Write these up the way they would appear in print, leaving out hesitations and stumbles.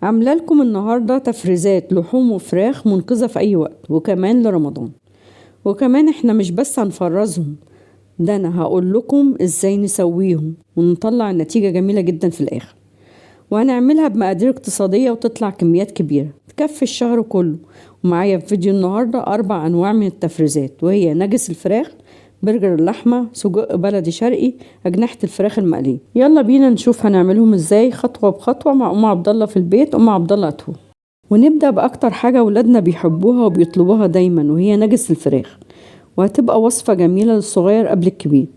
عامله لكم النهارده تفريزات لحوم وفراخ منقذة في اي وقت وكمان لرمضان. وكمان احنا مش بس هنفرزهم، ده انا هقول لكم ازاي نسويهم ونطلع النتيجة جميلة جدا في الاخر. وهنعملها بمقادير اقتصادية وتطلع كميات كبيرة تكفي الشهر كله. ومعايا في فيديو النهاردة 4 انواع من التفريزات، وهي نجس الفراخ، برجر اللحمة، سجق بلدي شرقي، أجنحة الفراخ المقلية. يلا بينا نشوف هنعملهم ازاي خطوة بخطوة مع أم عبد الله في البيت، أم عبد الله أتهو. ونبدأ بأكتر حاجة ولادنا بيحبوها وبيطلبوها دايما، وهي نجس الفراخ. وهتبقى وصفة جميلة للصغير قبل الكبير.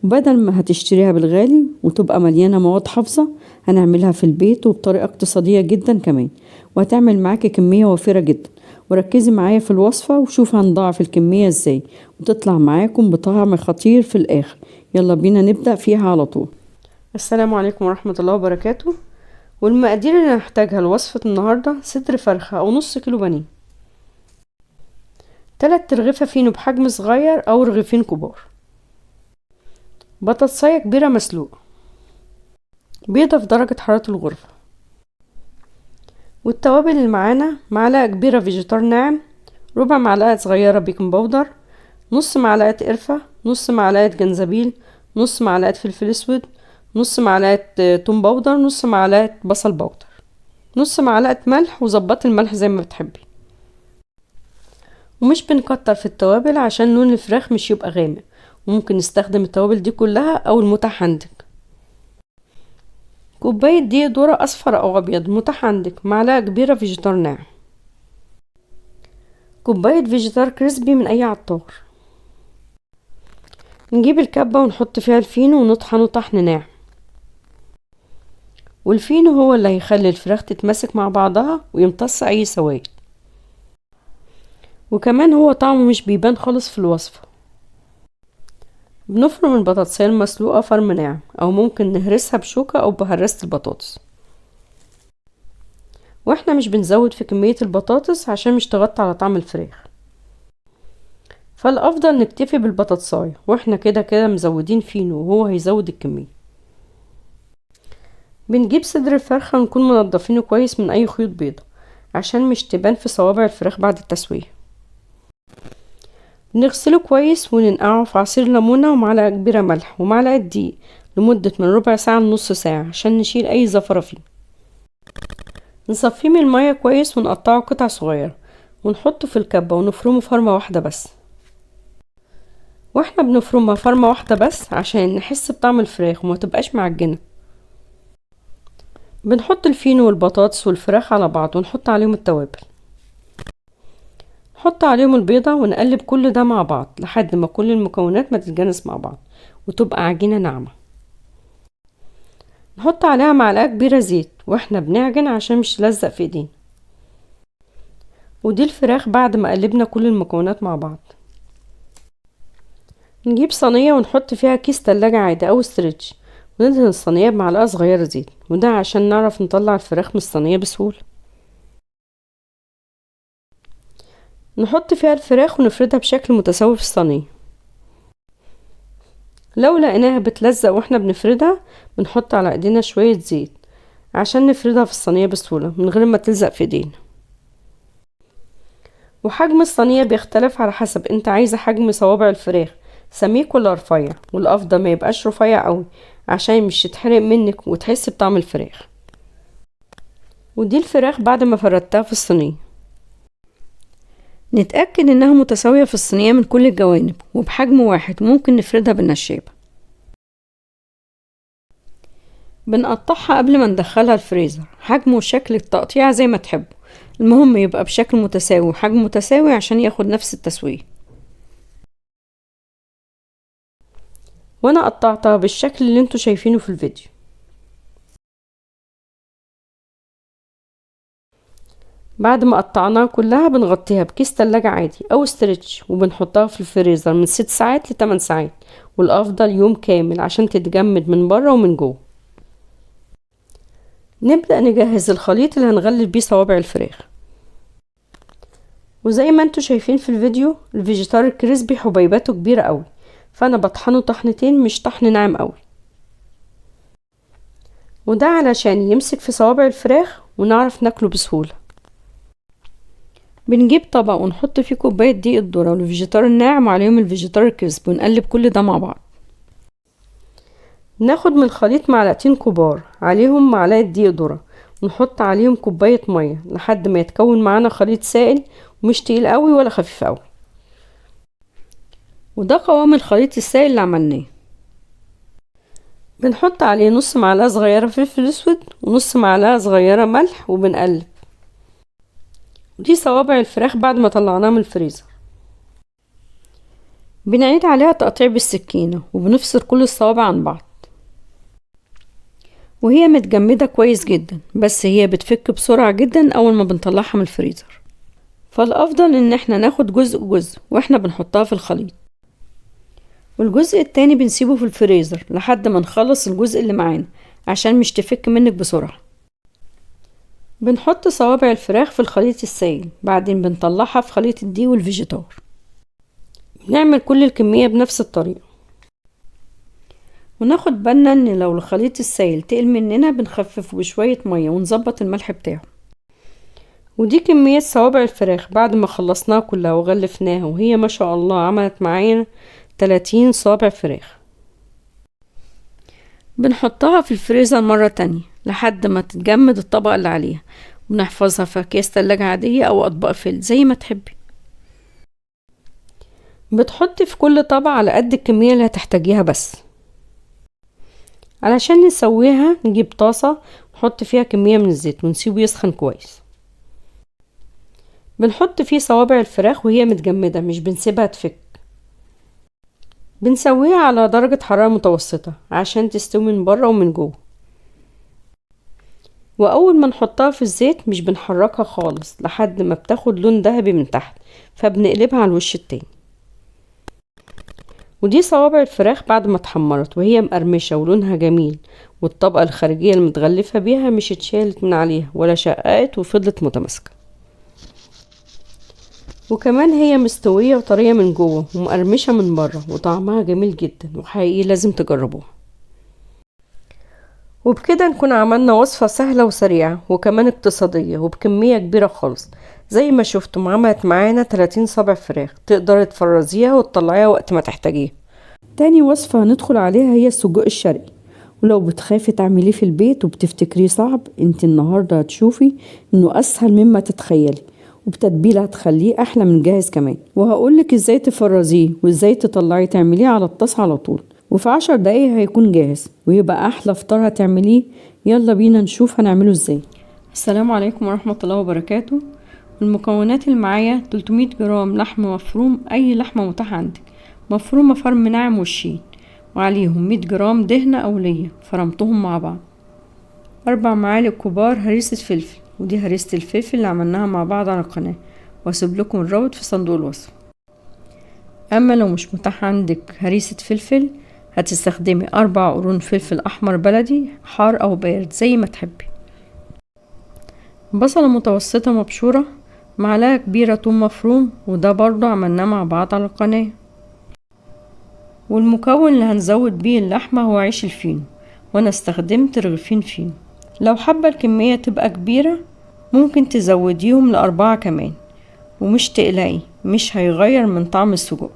وبدل ما هتشتريها بالغالي وتبقى مليانة مواد حافظة، هنعملها في البيت وبطريقة اقتصادية جدا كمان، وهتعمل معاكي كمية وفيرة جدا. وركزي معايا في الوصفة وشوف هنضاعف الكمية ازاي وتطلع معاكم بطعم خطير في الآخر. يلا بينا نبدأ فيها على طول. السلام عليكم ورحمة الله وبركاته. والمقادير اللي هنحتاجها لوصفة النهاردة: صدر فرخة أو نص كيلو بانيه، 3 رغيفة فينو بحجم صغير أو رغيفين كبار، بطاطساية كبيرة مسلوقة، بيضة في درجة حرارة الغرفة. والتوابل اللي معانا: معلقة كبيرة فيجيتار ناعم، ربع معلقة صغيرة بيكنج باودر، نص معلقة قرفة، نص معلقة جنزبيل، نص معلقة فلفل اسود، نص معلقة توم باودر، نص معلقة بصل باودر، نص معلقة ملح، وظبطي الملح زي ما بتحبي. ومش بنكتر في التوابل عشان لون الفراخ مش يبقى غامق، وممكن نستخدم التوابل دي كلها او المتاح عندك. كوباية دقيق ذرة اصفر او ابيض متاح عندك، معلقة كبيرة فيجيتار ناعم، كوباية فيجيتار كريسبي من اي عطار. نجيب الكبة ونحط فيها الفينو ونطحنه طحن ناعم، والفينو هو اللي هيخلي الفراخ تتمسك مع بعضها ويمتص اي سوائل، وكمان هو طعمه مش بيبان خالص في الوصفة. بنفرم البطاطسية المسلوقة فرم ناعم، او ممكن نهرسها بشوكة او بهرسة البطاطس. واحنا مش بنزود في كمية البطاطس عشان مش تغطي على طعم الفراخ، فالافضل نكتفي بالبطاطساية، واحنا كده كده مزودين فينو وهو هيزود الكمية. بنجيب صدر الفرخة ونكون منضفينه كويس من اي خيوط بيضة عشان مش تبان في صوابع الفراخ بعد التسوية. نغسله كويس وننقعه في عصير ليمونة ومعلقة كبيرة ملح ومعلقة دقيق لمدة من ربع ساعة لنص ساعة عشان نشيل اي زفرة فيه. نصفيه من المية كويس ونقطعه قطع صغيرة ونحطه في الكبة ونفرمه فرمة واحدة بس. واحنا بنفرمها فرمة واحدة بس عشان نحس بطعم الفراخ وما تبقاش معجنة. بنحط الفينو والبطاطس والفراخ على بعض ونحط عليهم التوابل، نحط عليهم البيضة ونقلب كل ده مع بعض لحد ما كل المكونات ما تتجانس مع بعض وتبقى عجينة ناعمة. نحط عليها معلقة كبيرة زيت واحنا بنعجن عشان مش تلزق في ايدينا. ودي الفراخ بعد ما قلبنا كل المكونات مع بعض. نجيب صينية ونحط فيها كيس تلاجة عادي او ستريتش، وندهن الصينية بمعلقة صغيرة زيت، وده عشان نعرف نطلع الفراخ من الصينية بسهولة. نحط فيها الفراخ ونفردها بشكل متساوي في الصينية. لو لقيناها بتلزق واحنا بنفردها بنحط على ايدينا شوية زيت عشان نفردها في الصينية بسهولة من غير ما تلزق في ايدينا. وحجم الصينية بيختلف على حسب انت عايزة حجم صوابع الفراخ سميك ولا رفيع، والافضل ما يبقاش رفيع قوي عشان مش تتحرق منك وتحس بطعم الفراخ. ودي الفراخ بعد ما فردتها في الصينية. نتأكد انها متساوية في الصينية من كل الجوانب وبحجم واحد، ممكن نفردها بالنشابة. بنقطعها قبل ما ندخلها الفريزر، حجم وشكل التقطيع زي ما تحبوا، المهم يبقى بشكل متساوي وحجم متساوي عشان ياخد نفس التسوية. وانا قطعتها بالشكل اللي انتوا شايفينه في الفيديو. بعد ما قطعناها كلها بنغطيها بكيس تلاجة عادي او ستريتش وبنحطها في الفريزر من 6 ساعات ل8 ساعات، والافضل يوم كامل عشان تتجمد من بره ومن جوه. نبدأ نجهز الخليط اللي هنغلف بيه صوابع الفراخ. وزي ما انتوا شايفين في الفيديو الفيجيتار الكريسبي حبيباته كبيرة قوي، فانا بطحنه طحنتين مش طحن ناعم قوي، وده علشان يمسك في صوابع الفراخ ونعرف ناكله بسهولة. بنجيب طبق ونحط فيه كوباية دقيق الذرة والفيجيتار الناعم وعليهم الفيجيتار الكريسب ونقلب كل ده مع بعض. ناخد من الخليط معلقتين كبار عليهم معلقة دقيق ذرة ونحط عليهم كوباية مية لحد ما يتكون معانا خليط سائل ومش تقيل قوي ولا خفيف قوي. وده قوام الخليط السائل اللي عملناه. بنحط عليه نص معلقة صغيرة فلفل اسود ونص معلقة صغيرة ملح وبنقلب. ودي صوابع الفراخ بعد ما طلعناها من الفريزر. بنعيد عليها تقطيع بالسكينة وبنفصل كل الصوابع عن بعض. وهي متجمدة كويس جدا، بس هي بتفك بسرعة جدا اول ما بنطلعها من الفريزر، فالافضل ان احنا ناخد جزء جزء واحنا بنحطها في الخليط، والجزء التاني بنسيبه في الفريزر لحد ما نخلص الجزء اللي معانا عشان مش تفك منك بسرعة. بنحط صوابع الفراخ في الخليط السائل، بعدين بنطلعها في خليط الدقيق والفيجيتار. بنعمل كل الكمية بنفس الطريقة، وناخد بالنا ان لو الخليط السائل تقل مننا بنخففه بشوية مية ونظبط الملح بتاعه. ودي كمية صوابع الفراخ بعد ما خلصناها كلها وغلفناها، وهي ما شاء الله عملت معانا 30 صابع فراخ. بنحطها في الفريزر مرة تانية لحد ما تتجمد الطبقة اللي عليها، ونحفظها في اكياس تلاجة عادية او اطباق فل زي ما تحبي. بتحطي في كل طبق على قد الكمية اللي هتحتاجيها بس. علشان نسويها نجيب طاسة نحط فيها كمية من الزيت ونسيبه يسخن كويس. بنحط فيه صوابع الفراخ وهي متجمدة، مش بنسيبها تفك. بنسويها على درجة حرارة متوسطة عشان تستوي من بره ومن جوه. واول ما نحطها في الزيت مش بنحركها خالص لحد ما بتاخد لون ذهبي من تحت، فبنقلبها على الوش التاني. ودي صوابع الفراخ بعد ما اتحمرت وهي مقرمشة ولونها جميل، والطبقة الخارجية المتغلفة بيها مش اتشالت من عليها ولا شققت وفضلت متماسكة. وكمان هي مستوية وطرية من جوه ومقرمشة من بره، وطعمها جميل جدا وحقيقي لازم تجربوها. وبكده نكون عملنا وصفة سهلة وسريعة وكمان اقتصادية وبكمية كبيرة خالص. زي ما شفتم عملت معانا 30 صابع فراخ، تقدري تفرزيها وتطلعيها وقت ما تحتاجيها. تاني وصفة هندخل عليها هي السجق الشرقي، ولو بتخافي تعمليه في البيت وبتفتكريه صعب، انت النهاردة هتشوفي انه اسهل مما تتخيلي، وبتتبيله هتخليه احلى من جاهز كمان. وهقولك ازاي تفرزيه وازاي تطلعيه تعمليه على الطاسة على طول، وفي 10 دقايق هيكون جاهز ويبقى احلى فطار هتعمليه. يلا بينا نشوف هنعمله ازاي. السلام عليكم ورحمة الله وبركاته. المكونات اللي معايا 300 جرام لحم مفروم، اي لحمة متاحة عندك، مفرومة فرم ناعم والشين، وعليهم 100 جرام دهنة او ليا فرمتهم مع بعض، 4 معالق كبار هريسة فلفل، ودي هريسة الفلفل اللي عملناها مع بعض على القناة، واسيب لكم الرابط في صندوق الوصف. اما لو مش متاح عندك هريسة فلفل هتستخدمي 4 قرون فلفل احمر بلدي حار او بارد زي ما تحبي، بصلة متوسطة مبشورة، معلقة كبيرة توم مفروم، وده برضو عملناه مع بعض على القناة. والمكون اللي هنزود بيه اللحمة هو عيش الفينو، وانا استخدمت رغيفين فينو. لو حابة الكمية تبقى كبيرة ممكن تزوديهم ل4 كمان، ومش تقلقي مش هيغير من طعم السجق.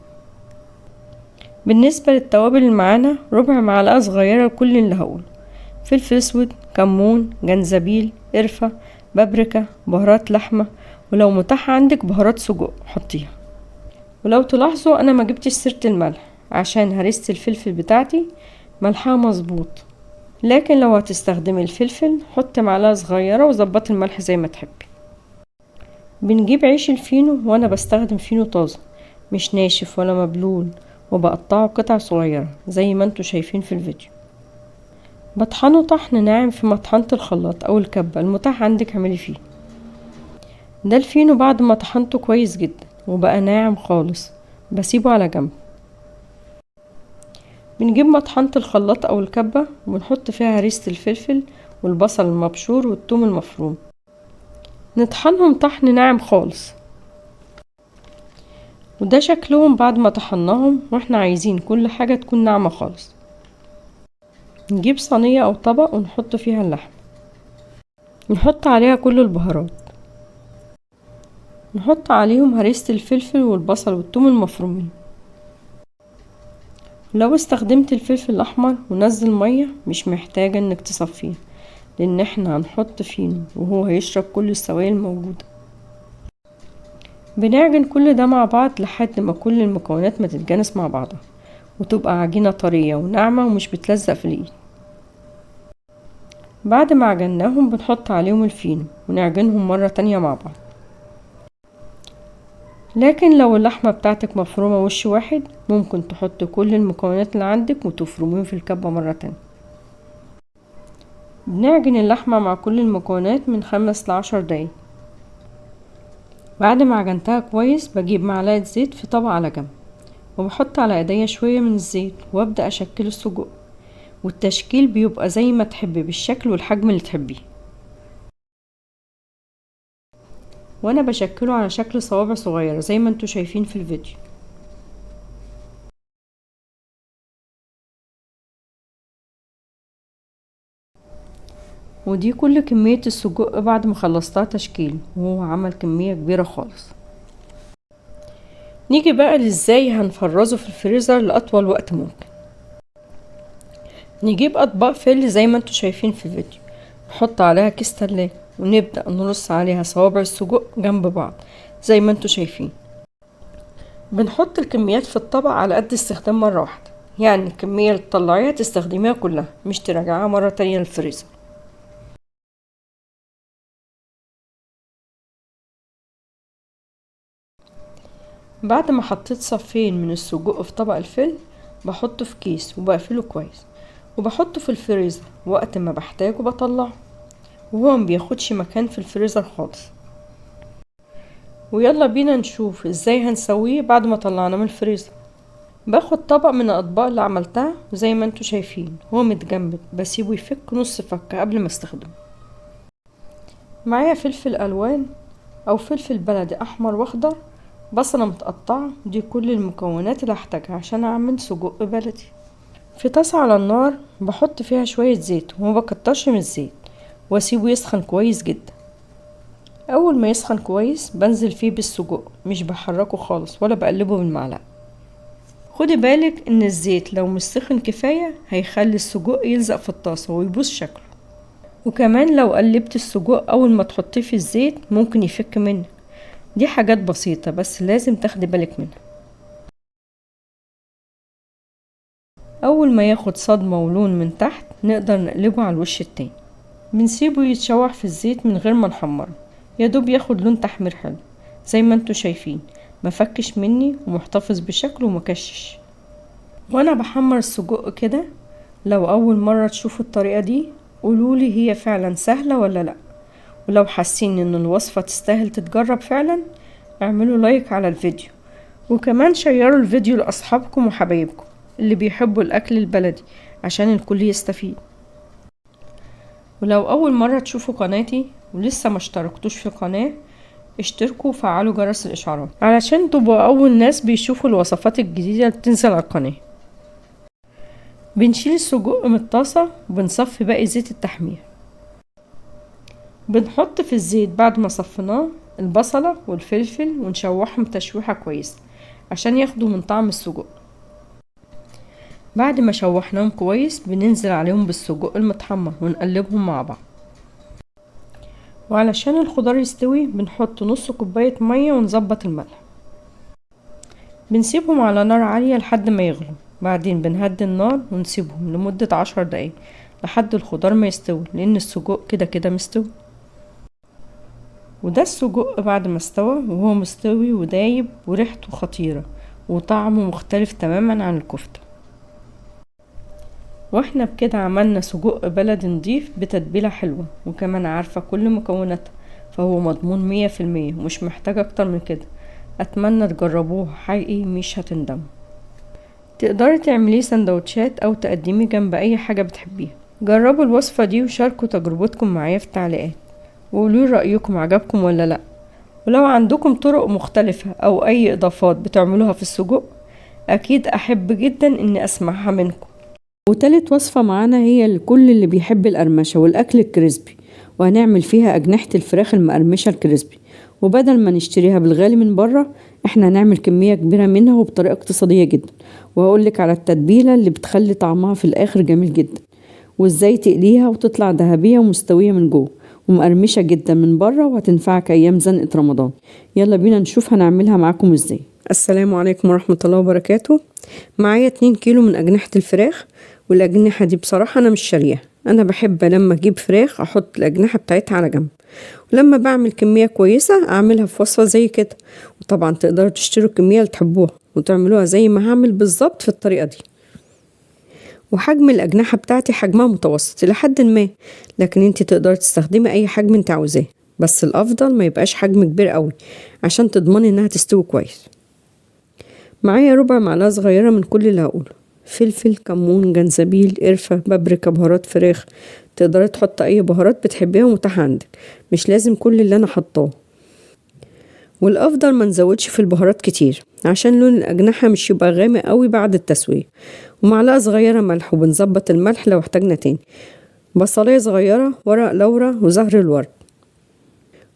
بالنسبة للتوابل اللي معانا 1/4 معلقة صغيرة لكل اللي هقوله، فلفل اسود، كمون، جنزبيل، قرفة، بابريكا، بهارات لحمة، ولو متاح عندك بهارات سجق حطيها. ولو تلاحظوا انا ما جبتش سيرة الملح عشان هريسة الفلفل بتاعتي ملحها مظبوط، لكن لو هتستخدمي الفلفل حط معلقة صغيرة وظبط الملح زي ما تحبي. بنجيب عيش الفينو، وانا بستخدم فينو طازة مش ناشف ولا مبلول، وبقطعه قطع صغيرة زي ما انتوا شايفين في الفيديو. بطحنه طحن ناعم في مطحنة الخلاط او الكبة المتاح عندك اعملي فيه. ده الفينو بعد ما طحنته كويس جدا وبقى ناعم خالص بسيبه على جنب. بنجيب مطحنة الخلاط او الكبة وبنحط فيها هريسة الفلفل والبصل المبشور والثوم المفروم، نطحنهم طحن ناعم خالص. وده شكلهم بعد ما طحناهم، واحنا عايزين كل حاجة تكون ناعمة خالص. نجيب صينية او طبق ونحط فيها اللحم، نحط عليها كل البهارات، نحط عليهم هريسة الفلفل والبصل والثوم المفرومين. لو استخدمت الفلفل الاحمر ونزل مية مش محتاجة انك تصفيه، لان احنا هنحط فيه وهو هيشرب كل السوائل الموجودة. بنعجن كل ده مع بعض لحد ما كل المكونات ما تتجانس مع بعضها وتبقى عجينة طرية وناعمة ومش بتلزق في الايد. بعد ما عجناهم بنحط عليهم الفينو ونعجنهم مرة تانية مع بعض. لكن لو اللحمة بتاعتك مفرومة وش واحد ممكن تحط كل المكونات اللي عندك وتفرميهم في الكبة مرة تانية. بنعجن اللحمة مع كل المكونات من 5 ل10 دقايق. بعد ما عجنتها كويس بجيب معلقة زيت في طبق على جنب وبحط على ايديا شوية من الزيت وابدأ اشكل السجق، والتشكيل بيبقى زي ما تحبي بالشكل والحجم اللي تحبيه. وانا بشكله على شكل صوابع صغيرة زي ما انتوا شايفين في الفيديو. ودي كل كمية السجق بعد ما خلصتها تشكيل، وهو عمل كمية كبيرة خالص. نيجي بقى لازاي هنفرزه في الفريزر لأطول وقت ممكن. نجيب اطباق فل زي ما انتوا شايفين في الفيديو، نحط عليها كيس تلاجة ونبدأ نرص عليها صوابع السجق جنب بعض زي ما انتوا شايفين. بنحط الكميات في الطبق على قد استخدام مرة واحدة، يعني الكمية اللي تطلعيها تستخدميها كلها مش ترجعها مرة تانية للفريزر. بعد ما حطيت صفين من السجق في طبق الفل بحطه في كيس وبقفله كويس وبحطه في الفريزر، وقت ما بحتاجه بطلعه وهو مبياخدش مكان في الفريزر خالص. ويلا بينا نشوف ازاي هنسويه بعد ما طلعناه من الفريزر. باخد طبق من الاطباق اللي عملتها زي ما انتوا شايفين هو متجمد، بسيبه يفك نص فكة قبل ما استخدمه. معايا فلفل الوان او فلفل بلدي احمر واخضر، بصلة متقطعة. دي كل المكونات اللي هحتاجها عشان اعمل سجق بلدي. في طاسة على النار بحط فيها شوية زيت وما بكترش من الزيت واسيبه يسخن كويس جدا. اول ما يسخن كويس بنزل فيه بالسجق، مش بحركه خالص ولا بقلبه بالمعلقة. خدي بالك ان الزيت لو مش سخن كفاية هيخلي السجق يلزق في الطاسة ويبوظ شكله، وكمان لو قلبت السجق اول ما تحطيه في الزيت ممكن يفك منك. دي حاجات بسيطة بس لازم تاخدي بالك منها. اول ما ياخد صدمة ولون من تحت نقدر نقلبه على الوش التاني. بنسيبه يتشوح في الزيت من غير ما نحمره، يدوب ياخد لون تحمير حلو زي ما انتوا شايفين، مفكش مني ومحتفظ بشكله ومكشش. وانا بحمر السجق كده، لو اول مرة تشوفوا الطريقة دي قولولي هي فعلا سهلة ولا لا، ولو حاسين ان الوصفة تستاهل تتجرب فعلا اعملوا لايك على الفيديو، وكمان شيروا الفيديو لاصحابكم وحبايبكم اللي بيحبوا الاكل البلدي عشان الكل يستفيد. ولو اول مرة تشوفوا قناتي ولسه ما اشتركتوش في القناة اشتركوا وفعلوا جرس الاشعارات علشان تبقوا اول ناس بيشوفوا الوصفات الجديدة اللي بتنزل على القناة. بنشيل السجق من الطاسة وبنصفي باقي زيت التحمير. بنحط في الزيت بعد ما صفيناه البصلة والفلفل ونشوحهم تشويحة كويسة عشان ياخدوا من طعم السجق. بعد ما شوحناهم كويس بننزل عليهم بالسجق المتحمر ونقلبهم مع بعض. وعلشان الخضار يستوي بنحط نص كوباية مية ونظبط الملح. بنسيبهم على نار عالية لحد ما يغلوا، بعدين بنهدي النار ونسيبهم لمدة 10 دقايق لحد الخضار ما يستوي، لان السجق كده كده مستوي. وده السجق بعد ما استوى وهو مستوي ودايب وريحته خطيرة وطعمه مختلف تماما عن الكفتة. واحنا بكده عملنا سجق بلدي نضيف بتتبيلة حلوة وكمان عارفة كل مكوناتها، فهو مضمون 100% ومش محتاج اكتر من كده. اتمنى تجربوه حقيقي مش هتندموا. تقدري تعمليه سندوتشات او تقدميه جنب اي حاجة بتحبيها. جربوا الوصفة دي وشاركوا تجربتكم معايا في التعليقات وقولوا رأيكم عجبكم ولا لا. ولو عندكم طرق مختلفة او اي اضافات بتعملوها في السجق اكيد احب جدا اني اسمعها منكم. وتالت وصفة معانا هي لكل اللي بيحب القرمشة والاكل الكريسبي، وهنعمل فيها أجنحة الفراخ المقرمشة الكريسبي. وبدل ما نشتريها بالغالي من بره، احنا هنعمل كمية كبيرة منها وبطريقة اقتصادية جدا. وهقولك على التتبيلة اللي بتخلي طعمها في الآخر جميل جدا، وازاي تقليها وتطلع ذهبية ومستوية من جوه ومقرمشة جدا من بره، وهتنفعك أيام زنقة رمضان. يلا بينا نشوف هنعملها معاكم ازاي. السلام عليكم ورحمة الله وبركاته. معايا 2 كيلو من أجنحة الفراخ، والأجنحة دي بصراحة أنا مش شاريها. أنا بحب لما أجيب فراخ أحط الأجنحة بتاعتها على جنب، ولما بعمل كمية كويسة أعملها في وصفة زي كده. وطبعا تقدروا تشتروا الكمية اللي تحبوها وتعملوها زي ما هعمل بالظبط في الطريقة دي. وحجم الأجنحة بتاعتي حجمها متوسط لحد ما، لكن انتي تقدري تستخدمي أي حجم انت عاوزاه، بس الأفضل ما يبقاش حجم كبير قوي عشان تضمني انها تستوي كويس. معايا ربع معلقة صغيرة من كل اللي هقوله: فلفل، كمون، جنزبيل، قرفة، بابريكا، بهارات فراخ. تقدري تحط أي بهارات بتحبيها ومتاحة عندك، مش لازم كل اللي أنا حطاه. والأفضل ما نزودش في البهارات كتير عشان لون الأجنحة مش يبقى غامق قوي بعد التسوية. ومعلقة صغيرة ملح، وبنظبط الملح لو احتاجنا تاني. بصلاية صغيرة، ورق لورا، وزهر الورد.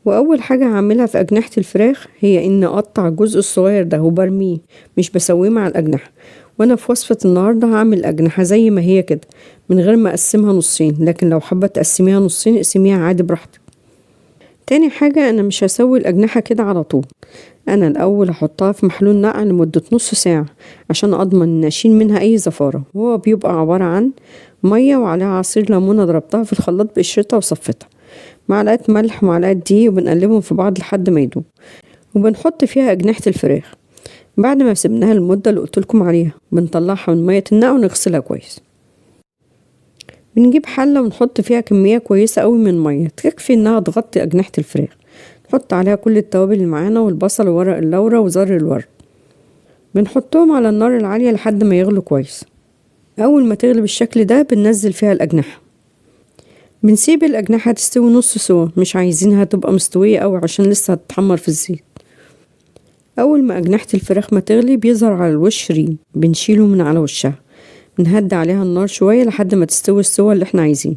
وأول حاجة هعملها في أجنحة الفراخ هي إن أقطع الجزء الصغير ده وبرميه، مش بسويه مع الأجنحة. وأنا في وصفة النهاردة هعمل الأجنحة زي ما هي كده من غير ما أقسمها نصين، لكن لو حابة تقسميها نصين اقسميها عادي براحتك. تاني حاجة، أنا مش هسوي الأجنحة كده على طول. أنا الأول هحطها في محلول نقع لمدة نص ساعة عشان أضمن إن أشيل منها أي زفارة. وهو بيبقى عبارة عن مية وعليها عصير ليمونة ضربتها في الخلاط بقشرتها وصفتها، معلقة ملح ومعلقة دقيق، وبنقلبهم في بعض لحد ما يدوب. وبنحط فيها أجنحة الفراخ بعد ما سبناها المدة اللي قلتلكم عليها. بنطلعها من مية النقع ونغسلها كويس. بنجيب حلة ونحط فيها كمية كويسة قوي من مية تكفي انها تغطي أجنحة الفراخ. نحط عليها كل التوابل اللي معانا والبصل وورق اللورا وزر الورد. بنحطهم على النار العالية لحد ما يغلوا كويس. أول ما تغلي بالشكل ده بننزل فيها الأجنحة. بنسيب الأجنحة تستوي نص سوا، مش عايزينها تبقى مستوية قوي عشان لسه هتتحمر في الزيت. أول ما أجنحة الفراخ ما تغلي بيظهر على الوش ريم، بنشيله من على وشها. بنهدي عليها النار شوية لحد ما تستوي السوا اللي احنا عايزينه.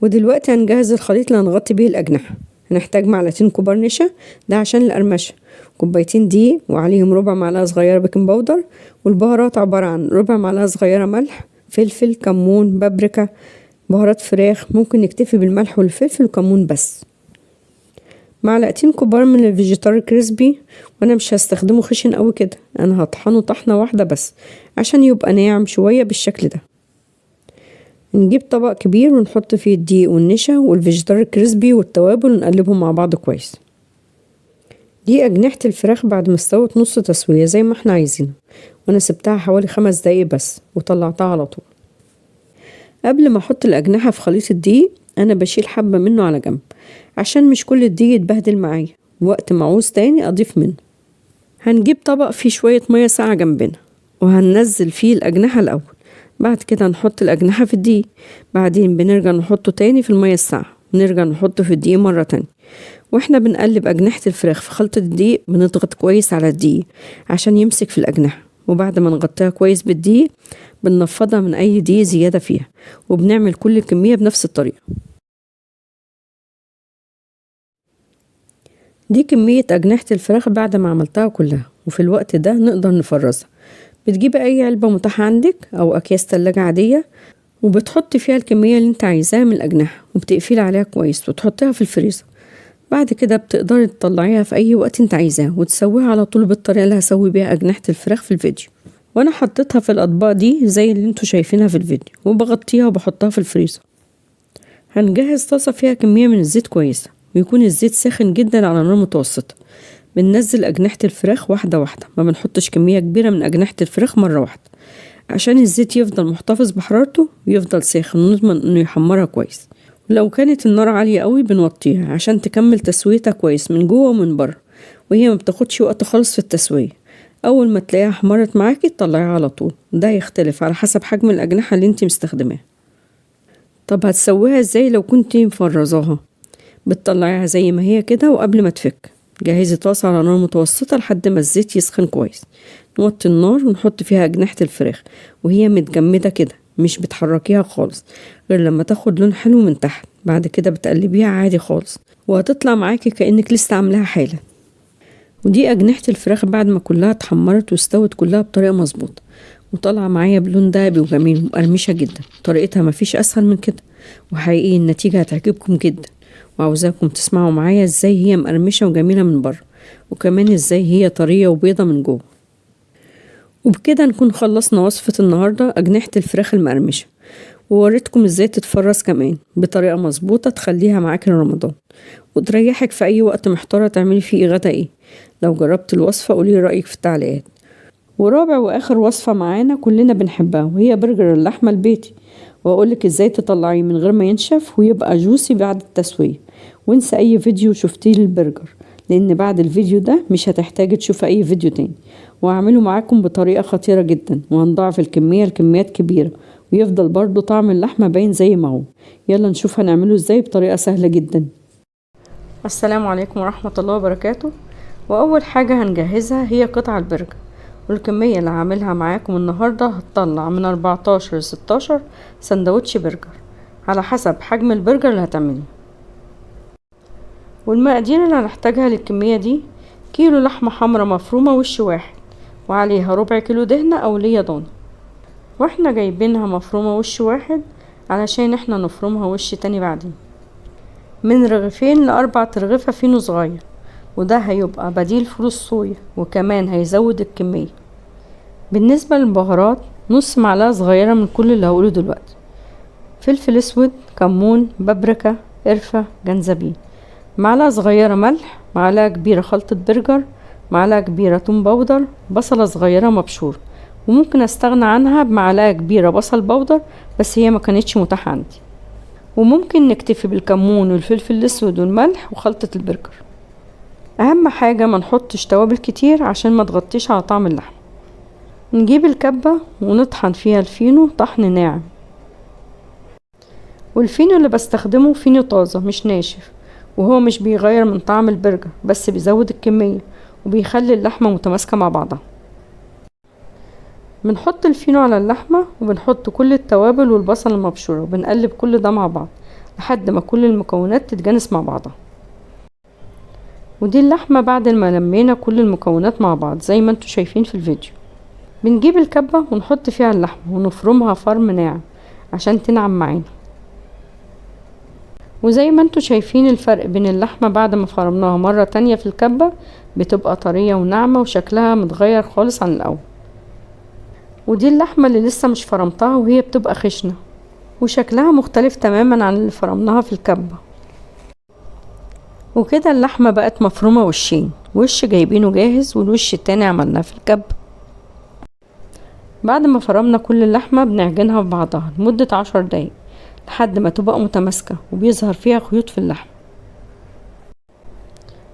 ودلوقتي هنجهز الخليط اللي هنغطي بيه الأجنحة. هنحتاج معلقتين كبار نشا، ده عشان القرمشة، كوبايتين دقيق وعليهم ربع معلقة صغيرة بيكنج باودر. والبهارات عبارة عن ربع معلقة صغيرة ملح، فلفل، كمون، بابريكا، بهارات فراخ. ممكن نكتفي بالملح والفلفل وكمون بس. معلقتين كبار من الفيجيتار كريسبي، وانا مش هستخدمه خشن قوي كده، انا هطحنه طحنة واحدة بس عشان يبقى ناعم شوية بالشكل ده. نجيب طبق كبير ونحط فيه الدقيق والنشا والفيجيتار كريسبي والتوابل ونقلبهم مع بعض كويس. دي أجنحة الفراخ بعد ما استوت نص تسوية زي ما احنا عايزينها، وانا سبتها حوالي 5 دقايق بس وطلعتها على طول. قبل ما احط الأجنحة في خليط الدقيق انا بشيل حبة منه على جنب عشان مش كل الدقيق يتبهدل معايا، وقت ما عوز تاني اضيف منه. هنجيب طبق فيه شوية مية ساقعة جنبنا وهننزل فيه الأجنحة الأول. بعد كده نحط الأجنحة في الدقيق، بعدين بنرجع نحطه تاني في المية الساقعة، ونرجع نحطه في الدقيق مرة تانية. واحنا بنقلب أجنحة الفراخ في خلطة الدقيق بنضغط كويس على الدقيق عشان يمسك في الأجنحة. وبعد ما نغطيها كويس بالدقيق بننفضها من أي دقيق زيادة فيها، وبنعمل كل الكمية بنفس الطريقة. دي كمية أجنحة الفراخ بعد ما عملتها كلها، وفي الوقت ده نقدر نفرزها. بتجيبي أي علبة متاحة عندك أو أكياس تلاجة عادية، وبتحطي فيها الكمية اللي انت عايزاها من الأجنحة، وبتقفلي عليها كويس وتحطيها في الفريزر. بعد كده بتقدري تطلعيها في أي وقت انت عايزاه وتسويها على طول بالطريقة اللي هسوي بيها أجنحة الفراخ في الفيديو. وانا حطيتها في الأطباق دي زي اللي انتوا شايفينها في الفيديو، وبغطيها وبحطها في الفريزر. هنجهز طاسة فيها كمية من الزيت كويسة، ويكون الزيت ساخن جدا على نار متوسطة. بننزل أجنحة الفراخ واحدة واحدة، ما بنحطش كمية كبيرة من أجنحة الفراخ مرة واحدة عشان الزيت يفضل محتفظ بحرارته ويفضل ساخن ونضمن انه يحمرها كويس. ولو كانت النار عالية قوي بنوطيها عشان تكمل تسويتها كويس من جوه ومن بره، وهي ما بتاخدش وقت خالص في التسوية. اول ما تلاقيها احمرت معاكي تطلعيها على طول، ده يختلف على حسب حجم الأجنحة اللي انت مستخدماها. طب هتسويها ازاي لو كنت مفرزاها؟ بتطلعيها زي ما هي كده، وقبل ما تفك جهزي طاسة على نار متوسطة لحد ما الزيت يسخن كويس. نوطي النار ونحط فيها أجنحة الفراخ وهي متجمدة كده مش بتحركيها خالص غير لما تاخد لون حلو من تحت. بعد كده بتقلبيها عادي خالص وهتطلع معاكي كأنك لسه عاملاها حالا. ودي أجنحة الفراخ بعد ما كلها اتحمرت واستوت كلها بطريقة مظبوطة وطالعة معايا بلون دهبي وجميل ومقرمشة جدا. طريقتها مفيش أسهل من كده، وحقيقي النتيجة هتعجبكم جدا. وعاوزاكم تسمعوا معايا ازاي هي مقرمشة وجميلة من بره، وكمان ازاي هي طرية وبيضة من جوه. وبكده نكون خلصنا وصفة النهاردة أجنحة الفراخ المقرمشة، ووريتكم ازاي تتفرز كمان بطريقة مظبوطة تخليها معاكي لرمضان وتريحك في أي وقت محتارة تعملي فيه غدا ايه. لو جربت الوصفة قولي رأيك في التعليقات. ورابع وآخر وصفة معانا كلنا بنحبها، وهي برجر اللحمة البيتي، وأقولك ازاي تطلعيه من غير ما ينشف ويبقى جوسي بعد التسوية. وانسى أي فيديو شفتيه للبرجر، لأن بعد الفيديو ده مش هتحتاجي تشوف أي فيديو تاني. وهعمله معاكم بطريقة خطيرة جدا، وهنضاعف الكمية لكميات كبيرة، ويفضل برضو طعم اللحمة باين زي ما هو. يلا نشوف هنعمله ازاي بطريقة سهلة جدا. السلام عليكم ورحمة الله وبركاته. وأول حاجة هنجهزها هي قطع البرجر، والكمية اللي هعملها معاكم النهاردة هتطلع من 14 ل 16 سندوتش برجر على حسب حجم البرجر اللي هتعمله. والمقادير اللي هنحتاجها للكمية دي: كيلو لحمة حمرا مفرومة وش واحد، وعليها ربع كيلو دهنة أو ليا ضاني، واحنا جايبينها مفرومة وش واحد علشان احنا نفرمها وش تاني بعدين. من رغيفين ل4 ترغيفة فينو صغير، وده هيبقى بديل فول الصويا وكمان هيزود الكمية. بالنسبة للبهارات: نص معلقة صغيرة من كل اللي هقوله دلوقتي، فلفل اسود، كمون، بابريكا، قرفة، جنزبيل، معلقة صغيرة ملح، معلقة كبيرة خلطة برجر، معلقة كبيرة توم باودر، بصلة صغيرة مبشورة، وممكن استغنى عنها بمعلقة كبيرة بصل باودر بس هي ما كانتش متاحة عندي. وممكن نكتفي بالكمون والفلفل الاسود والملح وخلطة البرجر. اهم حاجة ما نحطش توابل كتير عشان ما تغطيش على طعم اللحم. نجيب الكبة ونطحن فيها الفينو طحن ناعم، والفينو اللي بستخدمه فينو طازة مش ناشف، وهو مش بيغير من طعم البرجر بس بيزود الكمية وبيخلي اللحمة متماسكة مع بعضها. بنحط الفينو على اللحمة وبنحط كل التوابل والبصل المبشورة وبنقلب كل ده مع بعض لحد ما كل المكونات تتجانس مع بعضها. ودي اللحمة بعد ما لمينا كل المكونات مع بعض زي ما انتوا شايفين في الفيديو. بنجيب الكبة ونحط فيها اللحمة ونفرمها فرم ناعم عشان تنعم معانا. وزي ما انتوا شايفين الفرق بين اللحمة بعد ما فرمناها مرة تانية في الكبة بتبقى طرية وناعمة وشكلها متغير خالص عن الأول. ودي اللحمة اللي لسه مش فرمتها وهي بتبقى خشنة وشكلها مختلف تماما عن اللي فرمناها في الكبة. وكده اللحمة بقت مفرومة وشين، وش جايبينه جاهز والوش التاني عملناه في الكبة. بعد ما فرمنا كل اللحمة بنعجنها في بعضها لمدة 10 دقايق لحد ما تبقى متماسكة وبيظهر فيها خيوط في اللحم.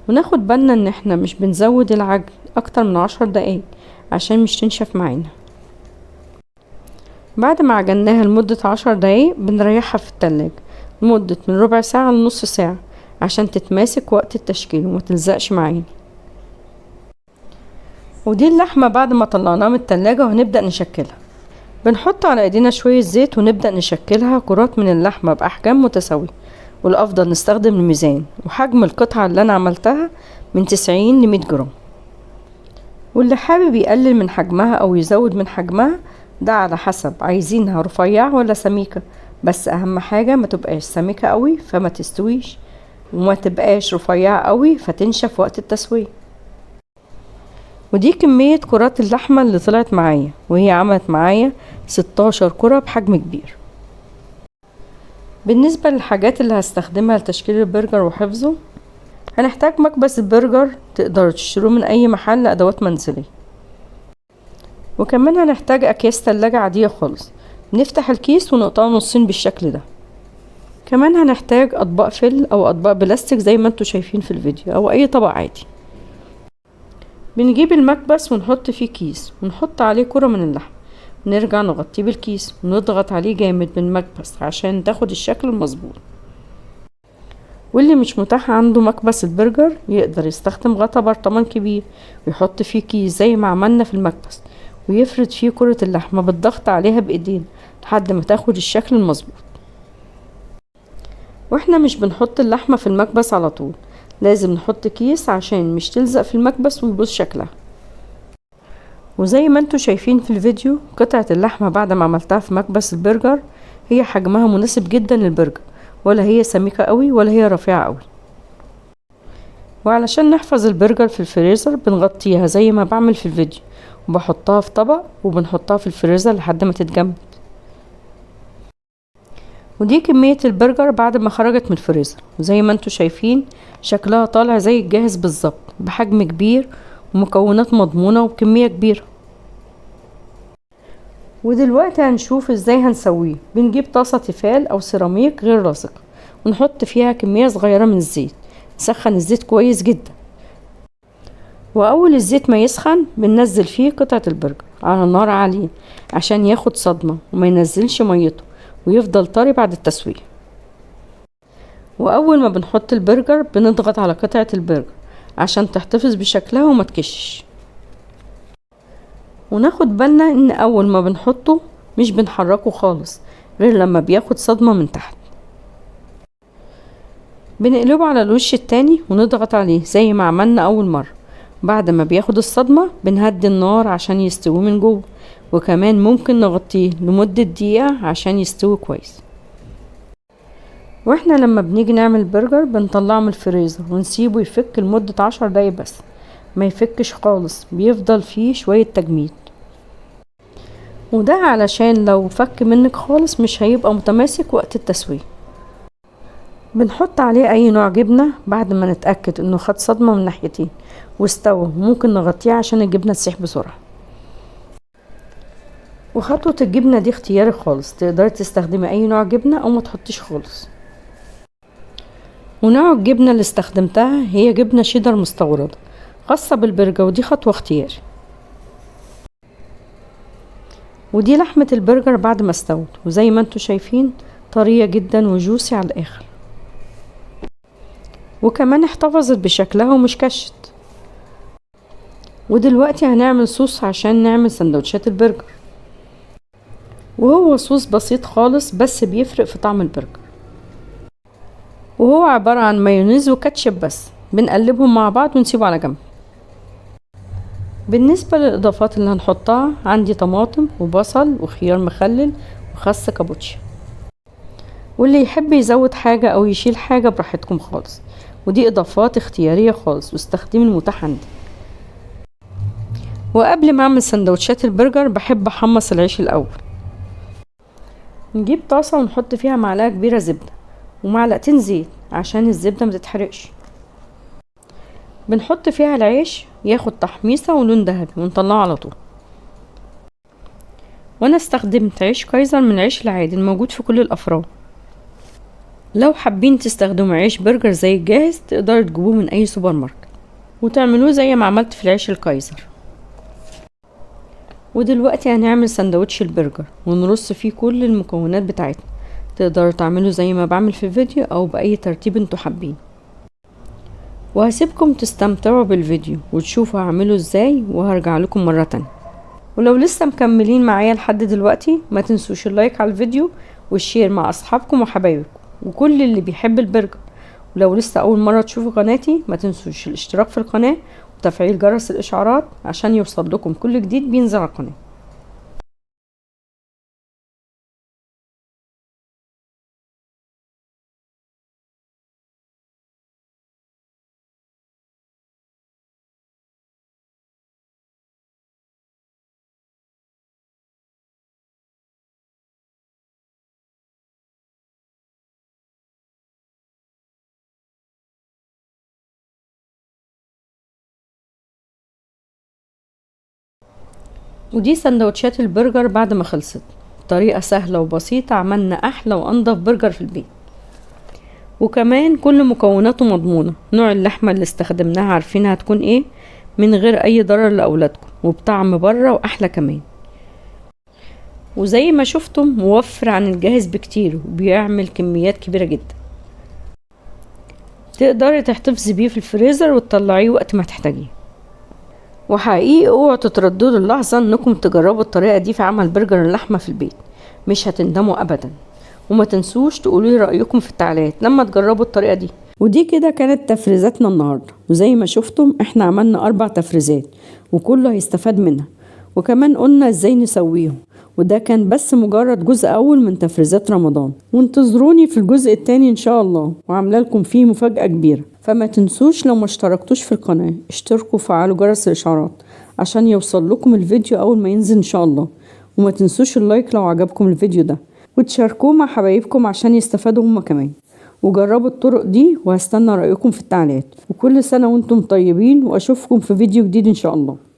وناخد بالنا ان احنا مش بنزود العجن اكتر من 10 دقايق عشان مش تنشف معانا. بعد ما عجناها لمدة 10 دقايق بنريحها في التلاجة لمدة من ربع ساعة لنص ساعة عشان تتماسك وقت التشكيل وما تلزقش معانا. ودي اللحمة بعد ما طلعناها من التلاجة وهنبدأ نشكلها. بنحط على ايدينا شوية زيت ونبدأ نشكلها كرات من اللحمة بأحجام متساوية، والأفضل نستخدم الميزان. وحجم القطعة اللي أنا عملتها من 90 ل 100 جرام. واللي حابب يقلل من حجمها أو يزود من حجمها ده على حسب عايزينها رفيعة ولا سميكة، بس أهم حاجة ما تبقاش سميكة قوي فما تستويش، وما تبقاش رفيعة قوي فتنشف وقت التسوية. ودي كمية كرات اللحمة اللي طلعت معايا، وهي عملت معايا 16 كرة بحجم كبير. بالنسبة للحاجات اللي هستخدمها لتشكيل البرجر وحفظه: هنحتاج مكبس البرجر تقدروا تشتروه من اي محل ادوات منزلية، وكمان هنحتاج اكياس تلاجة عادية خالص نفتح الكيس ونقطعه نصين بالشكل ده. كمان هنحتاج اطباق فل او اطباق بلاستيك زي ما انتوا شايفين في الفيديو او اي طبق عادي. بنجيب المكبس ونحط فيه كيس ونحط عليه كرة من اللحم، نرجع نغطيه بالكيس ونضغط عليه جامد بالمكبس عشان تاخد الشكل المظبوط. واللي مش متاح عنده مكبس البرجر يقدر يستخدم غطا برطمان كبير ويحط فيه كيس زي ما عملنا في المكبس، ويفرد فيه كرة اللحمة بالضغط عليها بايدين لحد ما تاخد الشكل المظبوط. واحنا مش بنحط اللحمة في المكبس على طول، لازم نحط كيس عشان مش تلزق في المكبس ويبوظ شكلها. وزي ما انتوا شايفين في الفيديو، قطعة اللحمة بعد ما عملتها في مكبس البرجر هي حجمها مناسب جدا للبرجر، ولا هي سميكة قوي ولا هي رفيعة قوي. وعلشان نحفظ البرجر في الفريزر بنغطيها زي ما بعمل في الفيديو، وبحطها في طبق وبنحطها في الفريزر لحد ما تتجمد. ودي كمية البرجر بعد ما خرجت من الفريزر، وزي ما انتوا شايفين شكلها طالع زي الجاهز بالظبط، بحجم كبير ومكونات مضمونة وبكمية كبيرة. ودلوقتي هنشوف ازاي هنسويه. بنجيب طاسة تيفال او سيراميك غير لاصق، ونحط فيها كمية صغيرة من الزيت. نسخن الزيت كويس جدا، واول الزيت ما يسخن بننزل فيه قطعة البرجر على نار عالية عشان ياخد صدمة وما ينزلش ميته ويفضل طري بعد التسوية. واول ما بنحط البرجر بنضغط على قطعة البرجر عشان تحتفظ بشكلها وما تكشش. وناخد بالنا ان اول ما بنحطه مش بنحركه خالص غير لما بياخد صدمة من تحت. بنقلبه على الوش التاني ونضغط عليه زي ما عملنا اول مرة. بعد ما بياخد الصدمة بنهدي النار عشان يستوي من جوه، وكمان ممكن نغطيه لمدة دقيقة عشان يستوي كويس. واحنا لما بنيجي نعمل برجر بنطلعه من الفريزر ونسيبه يفك لمدة 10 دقايق بس، ما يفكش خالص، بيفضل فيه شوية تجميد. وده علشان لو فك منك خالص مش هيبقى متماسك وقت التسوية. بنحط عليه اي نوع جبنة بعد ما نتأكد انه خد صدمة من ناحيتين واستوى، ممكن نغطيه عشان الجبنة تسيح بسرعة. وخطوة الجبنة دي اختياري خالص، تقدري تستخدمي اي نوع جبنة او ما تحطيش خالص. ونوع الجبنة اللي استخدمتها هي جبنة شيدر مستوردة خاصة بالبرجر، ودي خطوة اختياري. ودي لحمة البرجر بعد ما استوت، وزي ما انتوا شايفين طرية جدا وجوسي على الاخر، وكمان احتفظت بشكلها ومش كشت. ودلوقتي هنعمل صوص عشان نعمل سندوتشات البرجر، وهو صوص بسيط خالص بس بيفرق في طعم البرجر. وهو عبارة عن مايونيز وكاتشب بس، بنقلبهم مع بعض ونسيبه على جنب. بالنسبة للإضافات اللي هنحطها، عندي طماطم وبصل وخيار مخلل وخس كابوتشي، واللي يحب يزود حاجة أو يشيل حاجة براحتكم خالص. ودي إضافات اختيارية خالص، واستخدمي المتاح عندي. وقبل ما أعمل سندوتشات البرجر بحب أحمص العيش الأول. نجيب طاسة ونحط فيها معلقة كبيرة زبدة ومعلقتين زيت عشان الزبدة متتحرقش. بنحط فيها العيش ياخد تحميصة ولون ذهبي ونطلعه على طول. وانا استخدمت عيش كايزر من العيش العادي الموجود في كل الافران. لو حابين تستخدموا عيش برجر زي الجاهز تقدروا تجيبوه من اي سوبر ماركت وتعملوه زي ما عملت في العيش الكايزر. ودلوقتي هنعمل سندوتش البرجر ونرص فيه كل المكونات بتاعتنا. تقدروا تعملوا زي ما بعمل في الفيديو او باي ترتيب انتوا حابين. وهسيبكم تستمتعوا بالفيديو وتشوفوا هعمله ازاي، وهرجع لكم مرة تانية. ولو لسه مكملين معايا لحد دلوقتي ما تنسوش اللايك على الفيديو والشير مع اصحابكم وحبايبكم وكل اللي بيحب البرجر. ولو لسه اول مرة تشوفوا قناتي ما تنسوش الاشتراك في القناة وتفعيل جرس الاشعارات عشان يوصل لكم كل جديد بينزل على القناة. ودي سندوتشات البرجر بعد ما خلصت. طريقة سهلة وبسيطة عملنا احلى وانضف برجر في البيت، وكمان كل مكوناته مضمونة. نوع اللحمة اللي استخدمناها عارفين هتكون ايه، من غير اي ضرر لاولادكم، وبطعم بره واحلى كمان. وزي ما شفتم موفر عن الجاهز بكتير وبيعمل كميات كبيرة جدا. تقدري تحتفظي بيه في الفريزر وتطلعيه وقت ما تحتاجيه. وحقيقي اوعوا تترددوا اللحظة انكم تجربوا الطريقة دي في عمل برجر اللحمة في البيت. مش هتندموا ابدا. وما تنسوش تقولوا رأيكم في التعليقات لما تجربوا الطريقة دي. ودي كده كانت تفريزاتنا النهاردة، وزي ما شفتم احنا عملنا 4 تفريزات وكله هيستفاد منها، وكمان قلنا ازاي نسويهم. وده كان بس مجرد جزء اول من تفريزات رمضان، وانتظروني في الجزء التاني ان شاء الله، وعامله لكم فيه مفاجأة كبيرة. فما تنسوش لو ما اشتركتوش في القناة اشتركوا وفعلوا جرس الاشعارات عشان يوصل لكم الفيديو اول ما ينزل ان شاء الله. وما تنسوش اللايك لو عجبكم الفيديو ده، وتشاركوه مع حبايبكم عشان يستفادوا هما كمان. وجربوا الطرق دي وهستنى رأيكم في التعليقات. وكل سنة وانتم طيبين، واشوفكم في فيديو جديد ان شاء الله.